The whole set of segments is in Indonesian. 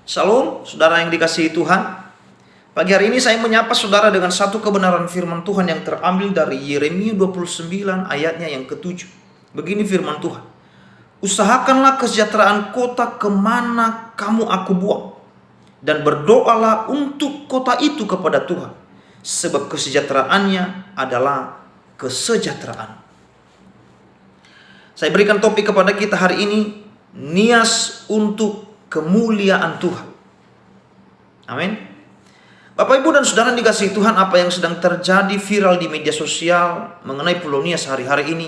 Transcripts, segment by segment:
Shalom, saudara yang dikasihi Tuhan. Pagi hari ini saya menyapa saudara dengan satu kebenaran firman Tuhan yang terambil dari Yeremia 29 ayatnya yang ke-7. Begini firman Tuhan. Usahakanlah kesejahteraan kota kemana kamu aku buang, dan berdoalah untuk kota itu kepada Tuhan, sebab kesejahteraannya adalah kesejahteraan. Saya berikan topik kepada kita hari ini, nias untuk kemuliaan Tuhan. Amin. Bapak, Ibu, dan saudara dikasihi Tuhan, apa yang sedang terjadi viral di media sosial mengenai Pulau Nias hari-hari ini,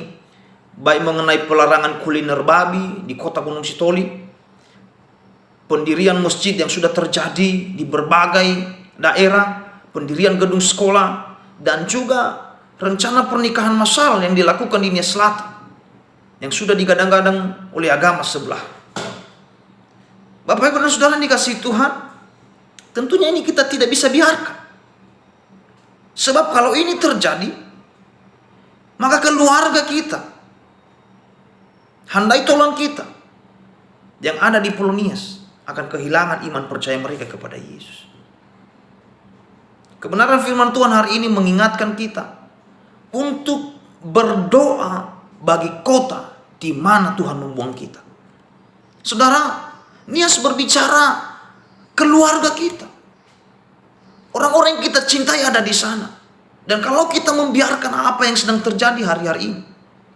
baik mengenai pelarangan kuliner babi di kota Gunung Sitoli, pendirian masjid yang sudah terjadi di berbagai daerah, pendirian gedung sekolah, dan juga rencana pernikahan massal yang dilakukan di Nias Selatan yang sudah digadang-gadang oleh agama sebelah. Bapak, Ibu, dan saudara dikasihi Tuhan, tentunya ini kita tidak bisa biarkan. Sebab kalau ini terjadi, maka keluarga kita, handai tolan kita yang ada di Pulau Nias akan kehilangan iman percaya mereka kepada Yesus. Kebenaran firman Tuhan hari ini mengingatkan kita untuk berdoa bagi kota di mana Tuhan membuang kita. Saudara, Nias berbicara keluarga kita. Orang-orang yang kita cintai ada di sana. Dan kalau kita membiarkan apa yang sedang terjadi hari-hari ini,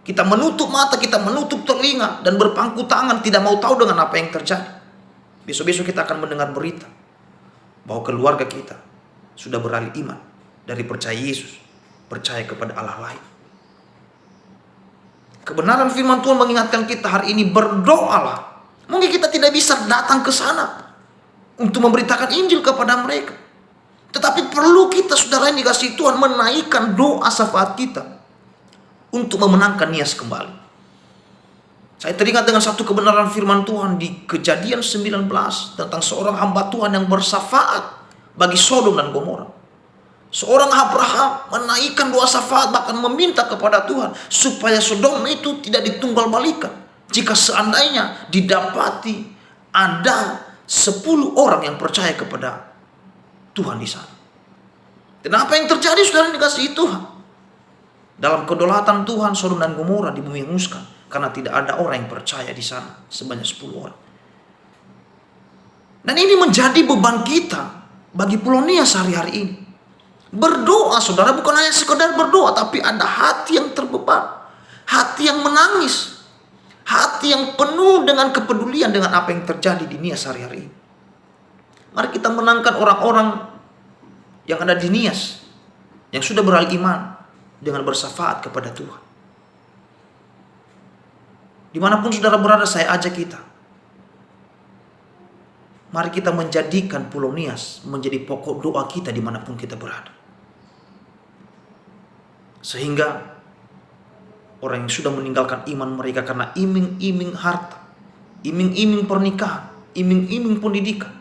kita menutup mata, kita menutup telinga, dan berpangku tangan tidak mau tahu dengan apa yang terjadi, besok-besok kita akan mendengar berita bahwa keluarga kita sudah beralih iman dari percaya Yesus, percaya kepada Allah lain. Kebenaran firman Tuhan mengingatkan kita hari ini, berdoalah. Mungkin kita tidak bisa datang ke sana untuk memberitakan Injil kepada mereka, tetapi perlu kita, saudara yang dikasihi Tuhan, menaikkan doa syafaat kita untuk memenangkan Nias kembali. Saya teringat dengan satu kebenaran firman Tuhan di Kejadian 19 tentang seorang hamba Tuhan yang bersyafaat bagi Sodom dan Gomora. Seorang Abraham menaikkan doa syafaat, bahkan meminta kepada Tuhan supaya Sodom itu tidak ditunggal-balikan jika seandainya didapati ada 10 orang yang percaya kepada Tuhan di sana. Dan apa yang terjadi, saudara yang dikasihi Tuhan? Dalam kedaulatan Tuhan, Sodom dan Gomora dibumi-hanguskan karena tidak ada orang yang percaya di sana sebanyak 10 orang. Dan ini menjadi beban kita bagi Pulau Nias hari-hari ini. Berdoa, saudara, bukan hanya sekedar berdoa, tapi ada hati yang terbeban, hati yang menangis, hati yang penuh dengan kepedulian dengan apa yang terjadi di Nias hari-hari ini. Mari kita menangkan orang-orang yang ada di Nias, yang sudah beralih iman dengan bersyafaat kepada Tuhan. Dimanapun saudara berada, saya ajak kita, mari kita menjadikan Pulau Nias menjadi pokok doa kita dimanapun kita berada. Sehingga orang yang sudah meninggalkan iman mereka karena iming-iming harta, iming-iming pernikahan, iming-iming pendidikan,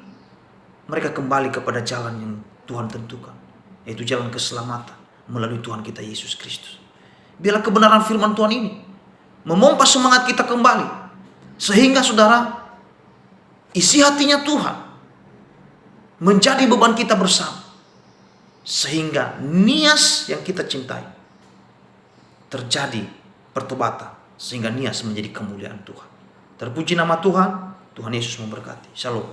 mereka kembali kepada jalan yang Tuhan tentukan, yaitu jalan keselamatan melalui Tuhan kita Yesus Kristus. Biarlah kebenaran firman Tuhan ini memompa semangat kita kembali, sehingga saudara, isi hatinya Tuhan menjadi beban kita bersama, sehingga Nias yang kita cintai terjadi pertobatan, sehingga Nias menjadi kemuliaan Tuhan. Terpuji nama Tuhan. Tuhan Yesus memberkati. Shalom.